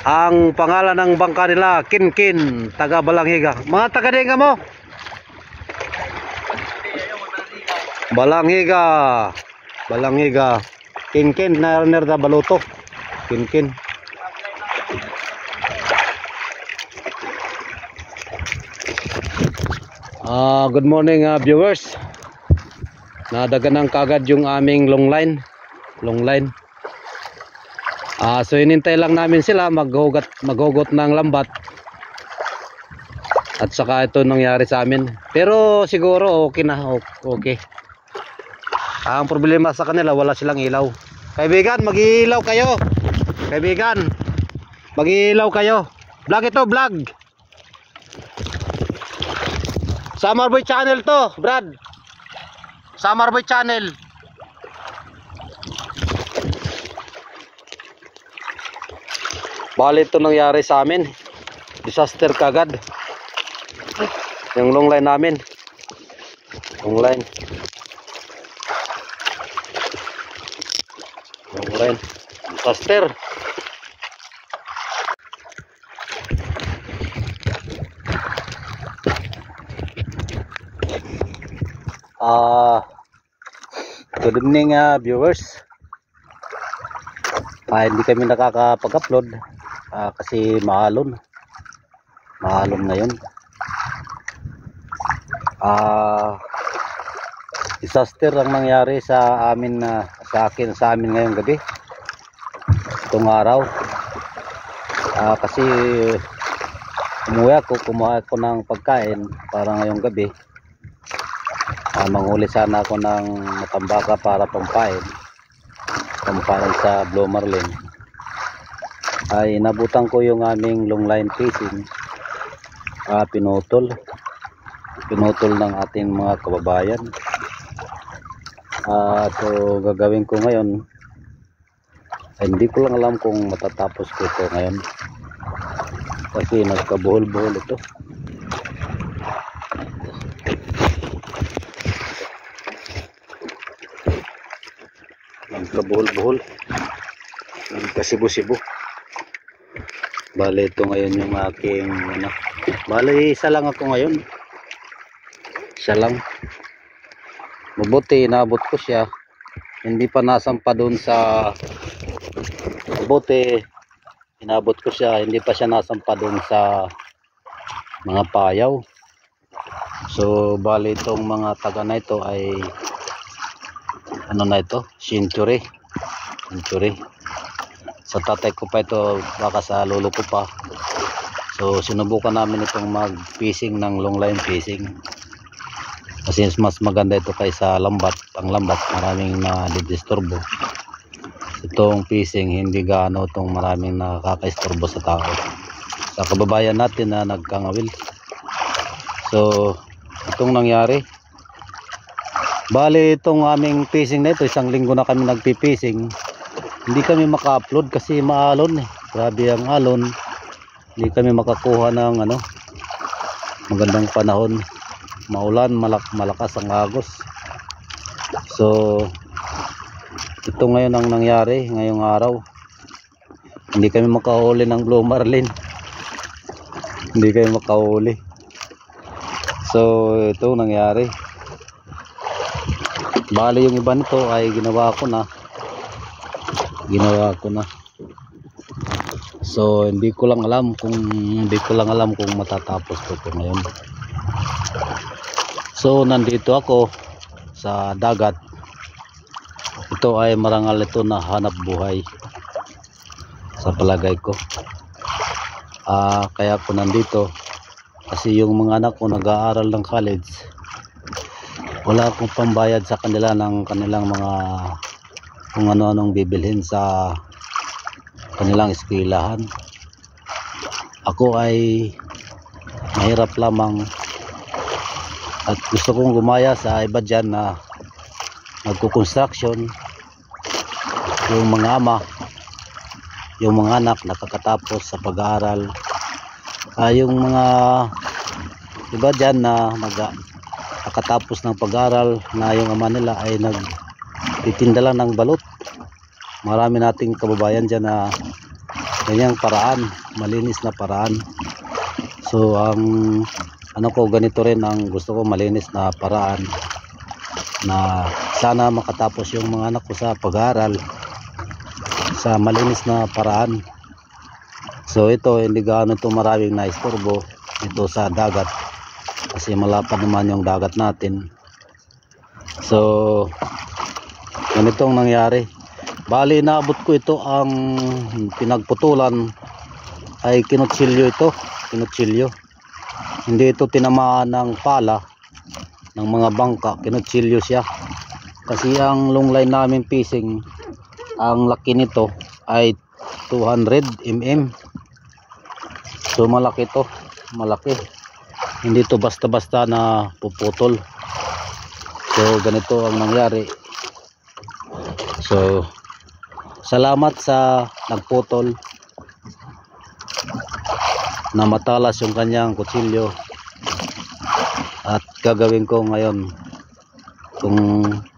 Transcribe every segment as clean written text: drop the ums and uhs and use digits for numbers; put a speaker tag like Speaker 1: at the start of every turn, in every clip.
Speaker 1: Ang pangalan ng bangka nila, Kinkin, taga Balanghiga. Mga taga Denga mo? Balanghiga. Balanghiga. Kinkin, nariner da baluto. Kinkin. Good morning viewers. Nadaganan kagad yung aming long line. So inintay lang namin sila maghugot ng lambat. At saka ito nangyari sa amin. Pero siguro okay na, okay. Ang problema sa kanila, wala silang ilaw. Kaibigan, mag-ilaw kayo. Kaibigan, mag-ilaw kayo. Vlog ito, vlog. Summerboy channel to, Brad. Summerboy channel. Bali ito nangyari sa amin. Disaster kagad. Yung long line namin. Long line. Disaster. Good evening viewers. Hindi kami nakakapag-upload kasi maalon ngayon. Disaster ang nangyari sa amin sa amin ngayong gabi. Itong araw. Kasi kumuha ako ng pagkain para ngayong gabi. Manghuli sana ako ng matambaka para pampain sa Blue Marlin. Ay nabutan ko yung aming long line fishing. Pinutol ng ating mga kababayan. So gagawin ko ngayon, hindi ko lang alam kung matatapos ko ito ngayon kasi nagkabuhol-buhol ito. Nagkabuhol-buhol, nagkasibo-sibo. Bale ito ngayon yung aking bale isa lang ako ngayon, isa lang. Mabuti inabot ko siya, hindi pa nasampa doon sa mabuti inabot ko siya, hindi pa siya nasampa doon sa mga payaw. So bale itong mga taga na ito ay century. Sa tatay ko pa ito, baka sa lolo ko pa. So sinubukan namin itong mag-fishing ng long line fishing. Kasi mas maganda ito kaysa lambat. Ang lambat maraming nadidisturbo. Itong fishing hindi gaano itong maraming nakakaisturbo sa tao. Sa kababayan natin na nagkangawil. So itong nangyari. Bali itong aming fishing na ito, isang linggo na kami nagpi-fishing. Hindi kami maka-upload kasi maalon eh. Grabe ang alon. Hindi kami makakuha ng magandang panahon. Maulan, malakas ang agos. So ito ngayon ang nangyari ngayong araw. Hindi kami makahuli ng Blue Marlin. Hindi kami makahuli. So ito nangyari. Bali yung iba nito ay ginawa ko na. So hindi ko lang alam kung matatapos ko ito ngayon. So nandito ako sa dagat. Ito ay marangal ito na hanap buhay sa palagay ko. Kaya ako nandito kasi yung mga anak ko nag-aaral ng college. Wala akong pambayad sa kanila ng kanilang mga kung ano-anong bibilhin sa kanilang eskwelahan. Ako ay mahirap lamang at gusto kong gumaya sa iba dyan na nagko-construction. Yung mga ama, yung mga anak nakakatapos sa pag-aaral. Yung mga iba dyan na nakatapos ng pag-aaral na yung ama nila ay nagtitinda lang ng balot. marami nating kababayan dyan na ganyang paraan, malinis na paraan. So ang ano ko, ganito rin ang gusto ko, malinis na paraan, na sana makatapos yung mga anak ko sa pag-aaral sa malinis na paraan. So ito, hindi gaano ito maraming naistorbo ito sa dagat kasi malapad naman yung dagat natin. So ganitong nangyari. Bali, naabot ko ito, ang pinagputulan ay kinutsilyo ito, kinutsilyo. Hindi ito tinamaan ng pala ng mga bangka, kinutsilyo siya. Kasi ang long line namin fishing, ang laki nito ay 200 mm. So malaki to, malaki. Hindi to basta-basta na puputol. So ganito ang nangyari. So salamat sa nagputol na matalas yung kanyang kutsilyo. At gagawin ko ngayon, kung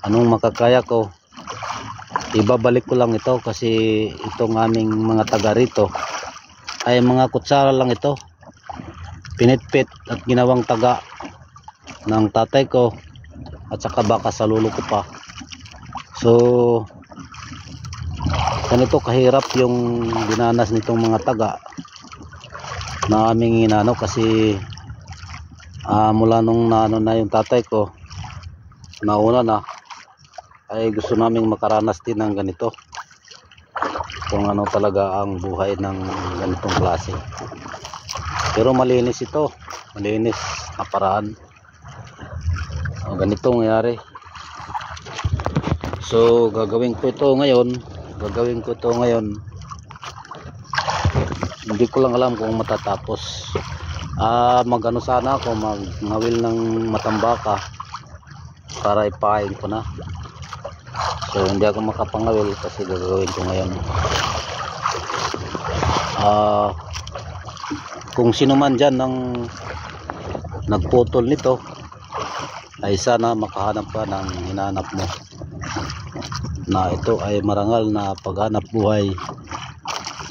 Speaker 1: anong makakaya ko, ibabalik ko lang ito kasi itong aming mga taga rito ay mga kutsara lang ito, pinitpit at ginawang taga ng tatay ko at saka baka sa lulo ko pa. So ganito kahirap yung dinanas nitong mga taga na aming inano kasi mula nung naano na yung tatay ko, nauna na, ay gusto naming makaranas din ng ganito, kung ano talaga ang buhay ng ganitong klase. Pero malinis ito, malinis na paraan. Ganito nangyari. So gagawin ko ito ngayon, hindi ko lang alam kung matatapos. Magano sana ako, magngawil ng matambaka para ipain ko na. So hindi ako makapangawil kasi gagawin ko ngayon. Kung sino man dyan ng nagputol nito, ay sana makahanap ka ng hinahanap mo, na ito ay marangal na paghanap buhay,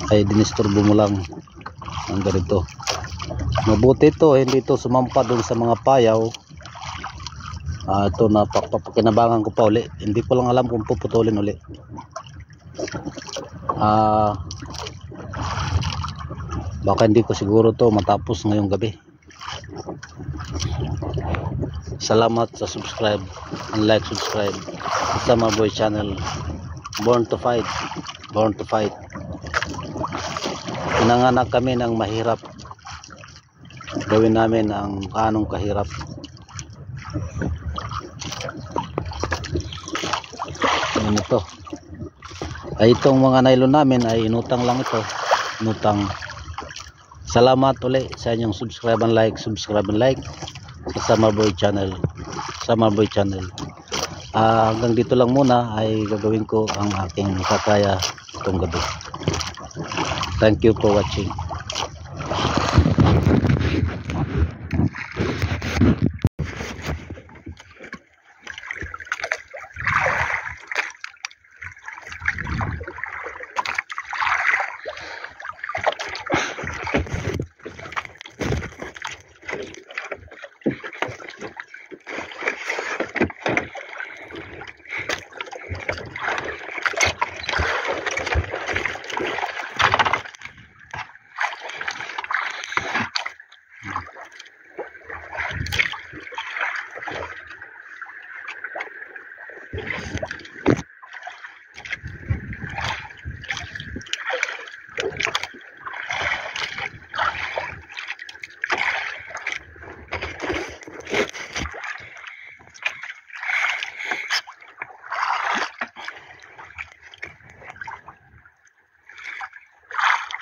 Speaker 1: ay dinisturbo mo lang ng ganito. Mabuti ito, hindi ito sumampa dun sa mga payaw. Ito na papakinabangan ko pa uli. Hindi ko lang alam kung puputulin uli. Baka hindi ko siguro to matapos ngayong gabi. Salamat sa subscribe and like, subscribe sa Summerboy channel. Born to fight, born to fight. Pinanganak kami ng mahirap, gawin namin ang anong kahirap. Ano ito? Ay itong mga nylon namin ay inutang lang ito, inutang. Salamat ulit sa inyong subscribe and like sa Summerboy channel, Summerboy channel. Hanggang dito lang muna, ay gagawin ko ang aking makakaya itong gabi. Thank you for watching.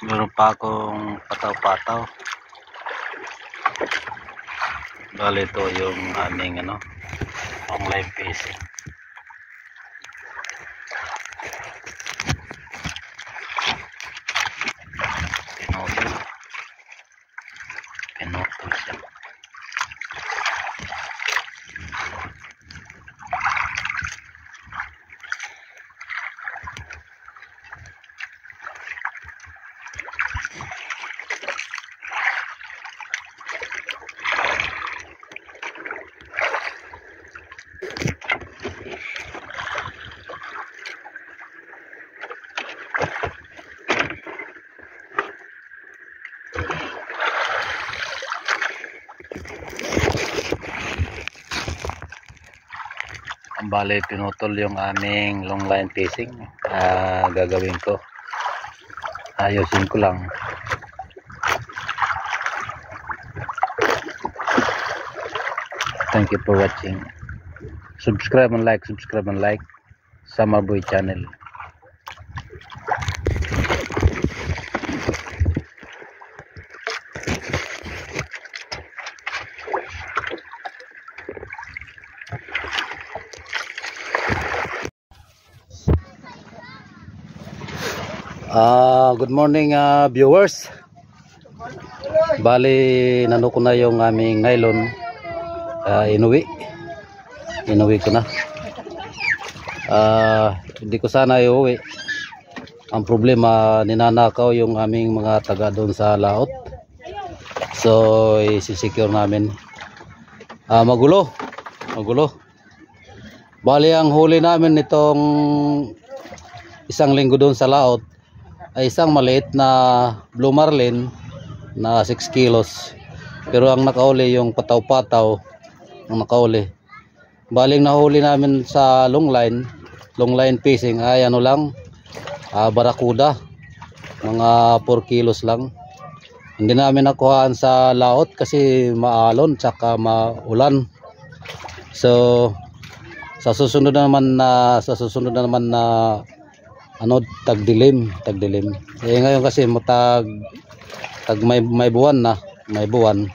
Speaker 1: Meron pa akong pataw-pataw. Bali ito yung aming online fishing. Pinutol siya. Bale pinutol yung aming long line fishing. Gagawin ko, ayusin ko lang. Thank you for watching. Subscribe and like Summerboy channel. Good morning viewers. Bali nano ko na yung aming nylon. Inuwi ko na. Hindi ko sana iuwi. Ang problema, ninanakaw yung aming mga taga doon sa laot. So isi-secure namin. Magulo. Bali ang huli namin nitong isang linggo doon sa laot ay isang maliit na blue marlin na 6 kilos. Pero ang nakauli yung pataw-pataw ang nakauli. Baling nahuli namin sa long line fishing ay ano lang, barakuda, mga 4 kilos lang. Hindi namin nakuhaan sa laot kasi maalon tsaka maulan. So sa susunod na naman na tagdilim. Ngayon kasi may buwan na, may buwan.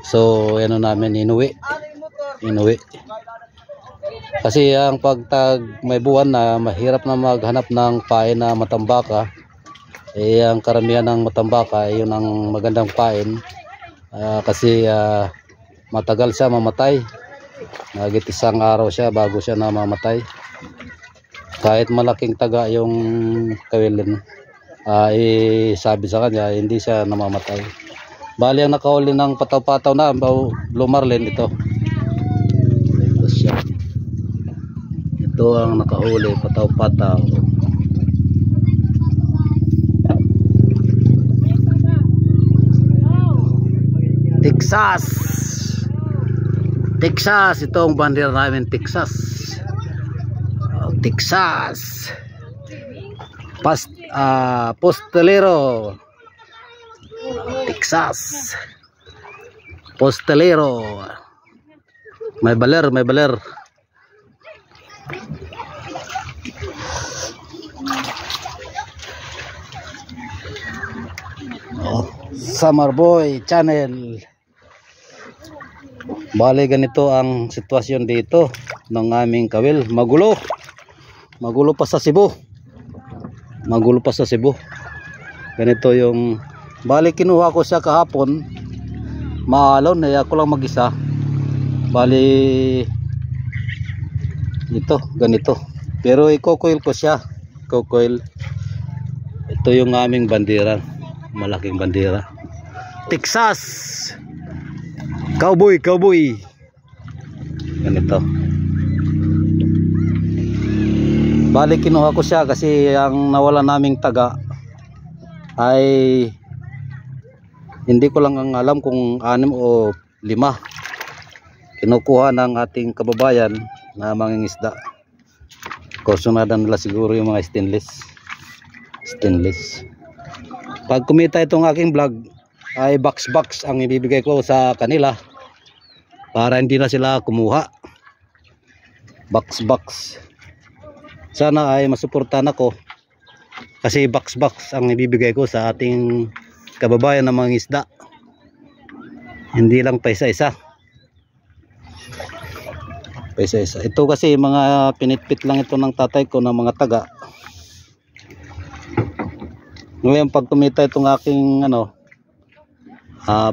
Speaker 1: So namin inuwi. Kasi ang pagtag may buwan na, mahirap na maghanap ng pain na matambaka. Ang karamihan ng matambaka yun ang magandang pain. Kasi matagal siya mamatay. Nagit isang araw siya bago siya na mamatay. Kahit malaking taga yung kawilin, sabi sa kanya hindi siya namamatay. Bali ang nakauli ng pataw-pataw na blue marlin ito. Ito ang nakahuli, pataw-pataw. Texas, ito ang bandera namin, Texas. Postelero. Texas. Postelero. May baler. Summerboy channel. Bale ganito ang sitwasyon dito ng aming kawil. Magulo pa sa Cebu. Ganito yung bali kinuha ko siya kahapon. Maalon, ako lang mag-isa. Bali ito, ganito. Pero i-coil ko siya. Ito yung aming bandera. Malaking bandera. Texas. Cowboy. Ganito. Bali kinuha ko siya kasi ang nawala naming taga ay hindi ko lang ang alam kung 6 o 5. Kinukuha ng ating kababayan na mangingisda. Kursunadan nila siguro yung mga stainless. Pag kumita itong aking vlog ay box ang ibibigay ko sa kanila para hindi na sila kumuha. Box. Sana ay masuportahan ako kasi box ang ibibigay ko sa ating kababayan na mga isda. Hindi lang paisa-isa. Ito kasi mga pinitpit lang ito ng tatay ko ng mga taga. Ngayon pag kumita itong aking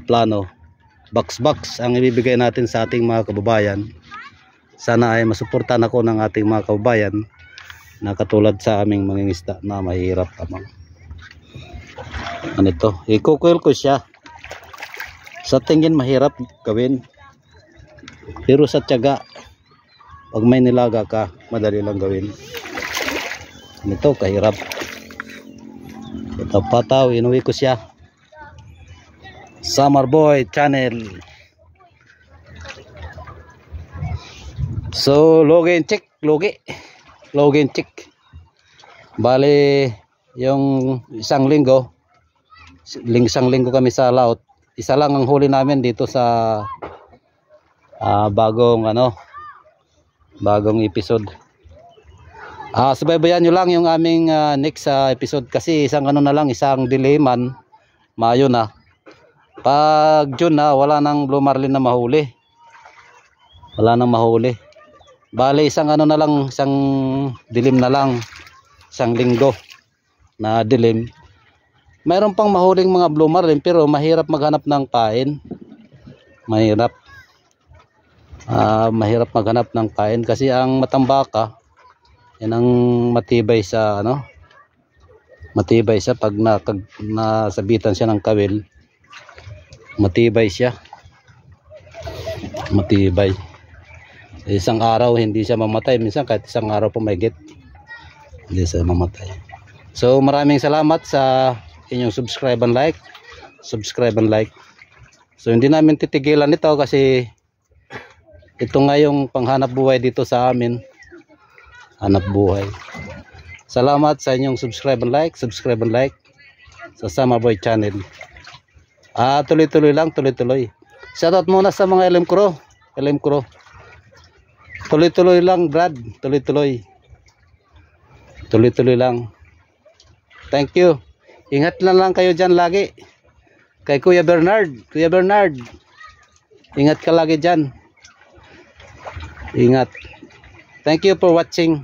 Speaker 1: plano, box ang ibibigay natin sa ating mga kababayan. Sana ay masuportahan ako ng ating mga kababayan na katulad sa aming mangingisda na mahirap amang. I-coil ko siya. Sa tingin mahirap gawin, pero sa tiyaga, pag may nilaga ka, madali lang gawin. Kahirap. Pataw, inuwi ko siya. Summerboy channel. So login check, login check. Bali yung isang linggo kami sa laut. Isa lang ang huli namin dito sa bagong episode. Subaybayan nyo lang yung aming next episode kasi isang isang dileman Mayo na. Pag June na wala nang blue marlin na mahuli. Wala nang mahuli. Bali isang isang dilim na lang, isang linggo na dilim. Mayroon pang mahuling mga blue marlin pero mahirap maghanap ng pain. Mahirap maghanap ng pain kasi ang matambaka yan ang matibay sa matibay siya pag nasabitan siya ng kawil. Matibay siya. Matibay. Isang araw hindi siya mamatay, minsan kahit isang araw pa mahigit hindi siya mamatay. So maraming salamat sa inyong subscribe and like. So hindi namin titigilan ito kasi ito nga yung panghanap buhay dito sa amin. Hanap buhay. Salamat sa inyong subscribe and like sa Sama Boy channel. Tuloy-tuloy lang, tuloy-tuloy. Shoutout muna sa mga LM Crew. Tuloy-tuloy lang, Brad. Tuloy-tuloy lang. Thank you. Ingat lang kayo dyan lagi. Kay Kuya Bernard. Ingat ka lagi dyan. Ingat. Thank you for watching.